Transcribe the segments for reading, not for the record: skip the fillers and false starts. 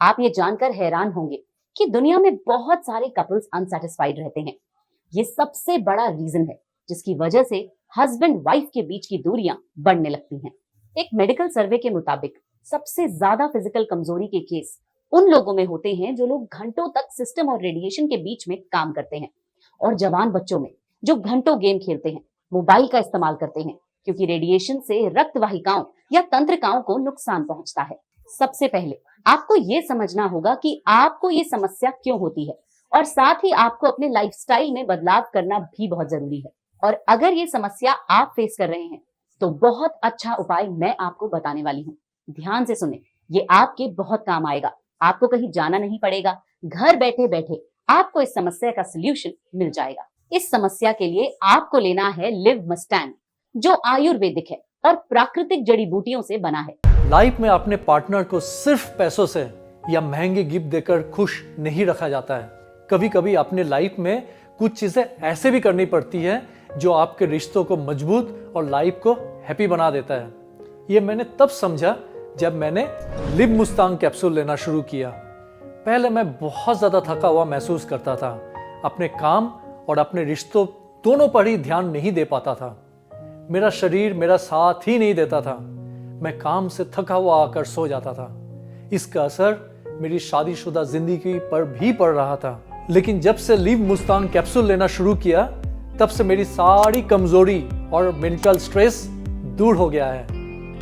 आप ये जानकर हैरान होंगे कि दुनिया में बहुत सारे कपल्स अनसेटिस्फाइड रहते हैं। ये सबसे बड़ा रीजन है जिसकी वजह से हस्बैंड वाइफ के बीच की दूरियां बढ़ने लगती हैं। एक मेडिकल सर्वे के मुताबिक सबसे ज्यादा फिजिकल कमजोरी के केस उन लोगों में होते हैं जो लोग घंटों तक सिस्टम और रेडिएशन के बीच में काम करते हैं, और जवान बच्चों में जो घंटों गेम खेलते हैं, मोबाइल का इस्तेमाल करते हैं, क्योंकि रेडिएशन से रक्त वाहिकाओं या तंत्रिकाओं को नुकसान पहुंचता है। सबसे पहले आपको ये समझना होगा कि आपको ये समस्या क्यों होती है, और साथ ही आपको अपने लाइफस्टाइल में बदलाव करना भी बहुत जरूरी है। और अगर ये समस्या आप फेस कर रहे हैं तो बहुत अच्छा उपाय मैं आपको बताने वाली हूँ। ध्यान से सुने, ये आपके बहुत काम आएगा। आपको कहीं जाना नहीं पड़ेगा, घर बैठे बैठे आपको इस समस्या का सलूशन मिल जाएगा। इस समस्या के लिए आपको लेना है लिव मस्टैंग, जो आयुर्वेदिक है और प्राकृतिक जड़ी बूटियों से बना है। लाइफ में अपने पार्टनर को सिर्फ पैसों से या महंगे गिफ्ट देकर खुश नहीं रखा जाता है। कभी कभी अपने लाइफ में कुछ चीजें ऐसे भी करनी पड़ती है जो आपके रिश्तों को मजबूत और लाइफ को हैप्पी बना देता है। ये मैंने तब समझा जब मैंने लिव मुस्तांग कैप्सूल लेना शुरू किया। पहले मैं बहुत ज्यादा थका हुआ महसूस करता था, अपने काम और अपने रिश्तों दोनों पर ही ध्यान नहीं दे पाता था। मेरा शरीर मेरा साथ ही नहीं देता था। मैं काम से थका हुआ आकर सो जाता था। इसका असर मेरी शादीशुदा जिंदगी पर भी पड़ रहा था। लेकिन जब से लिव मुस्तांग कैप्सूल लेना शुरू किया, तब से मेरी सारी कमजोरी और मेंटल स्ट्रेस दूर हो गया है।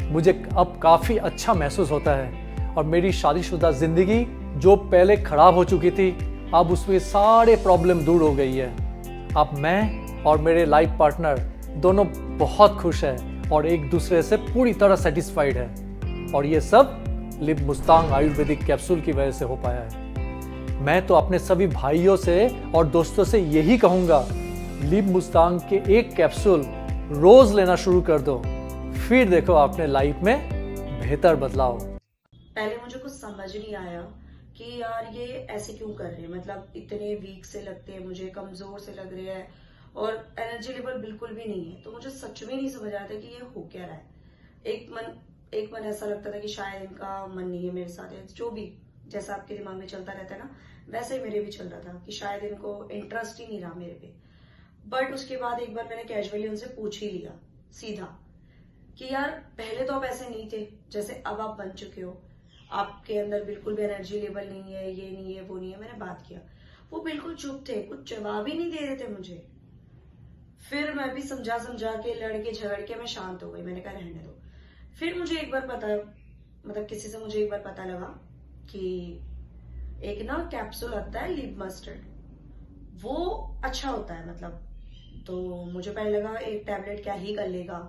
मुझे अब काफी अच्छा महसूस होता है और मेरी शादीशुदा जिंदगी जो पहले खराब हो चुकी थी, अब उसमें सारे प्रॉब्लम दूर हो गई है। अब मैं और मेरे लाइफ पार्टनर दोनों बहुत खुश हैं और एक दूसरे से पूरी तरह सेटिस्फाइड है, और ये सब लिव मुस्तांग आयुर्वेदिक कैप्सूल की वजह से हो पाया है। मैं तो अपने सभी भाइयों से और दोस्तों से यही कहूंगा, लिव मुस्तांग के एक कैप्सूल रोज लेना शुरू कर दो, फिर देखो अपने लाइफ में बेहतर बदलाव। पहले मुझे कुछ समझ नहीं आया कि यार ये ऐसे क्यों कर रहे हैं, मतलब इतने वीक से लगते हैं, मुझे कमजोर से लग रहे हैं और एनर्जी लेवल बिल्कुल भी नहीं है। तो मुझे सच में नहीं समझ आया था कि ये हो क्या रहा है। एक मन ऐसा लगता था कि शायद इनका मन नहीं है मेरे साथ, जो भी जैसा आपके दिमाग में चलता रहता है ना, वैसे ही मेरे भी चल रहा था कि शायद इनको इंटरेस्ट ही नहीं रहा मेरे पे। बट उसके बाद एक बार मैंने कैजुअली उनसे पूछ ही लिया सीधा कि यार पहले तो आप ऐसे नहीं थे जैसे अब आप बन चुके हो, आपके अंदर बिल्कुल भी एनर्जी लेवल नहीं है, ये नहीं है, वो नहीं है। मैंने बात किया, वो बिल्कुल चुप थे, कुछ जवाब ही नहीं दे रहे थे मुझे। फिर मैं भी समझा के लड़के झगड़ के मैं शांत हो गई। मैंने कहा रहने दो। फिर मुझे एक बार पता, मतलब किसी से मुझे एक बार पता लगा कि एक ना कैप्सूल आता है लिव मस्टर्ड, वो अच्छा होता है मतलब। तो मुझे पहले लगा एक टैबलेट क्या ही कर लेगा।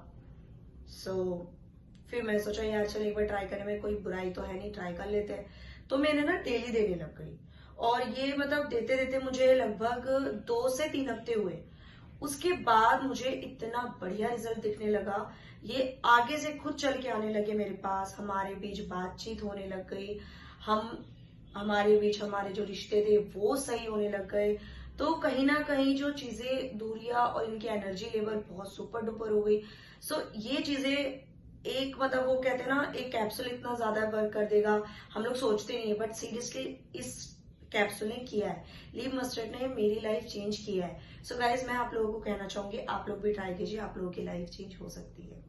फिर मैंने सोचा यार चल एक बार ट्राई करने में कोई बुराई तो है नहीं, ट्राई कर लेते हैं। तो मैंने ना डेली देने लग गई, और ये मतलब देते देते मुझे लगभग 2 से 3 हफ्ते हुए। उसके बाद मुझे इतना बढ़िया रिजल्ट दिखने लगा। ये आगे से खुद चल के आने लगे मेरे पास, हमारे बीच बातचीत होने लग गई, हमारे बीच हमारे जो रिश्ते थे वो सही होने लग गए। तो कहीं ना कहीं जो चीजें दूरियां और इनकी एनर्जी लेवल बहुत सुपर डुपर हो गई। ये चीजें एक मतलब वो कहते हैं ना, एक कैप्सूल इतना ज्यादा वर्क कर देगा हम लोग सोचते नहीं है, बट सीरियसली इस कैप्सूल ने किया है, लिव मस्टर्ड ने मेरी लाइफ चेंज किया है। गाइज मैं आप लोगों को कहना चाहूंगी, आप लोग भी ट्राई कीजिए, आप लोगों की लाइफ चेंज हो सकती है।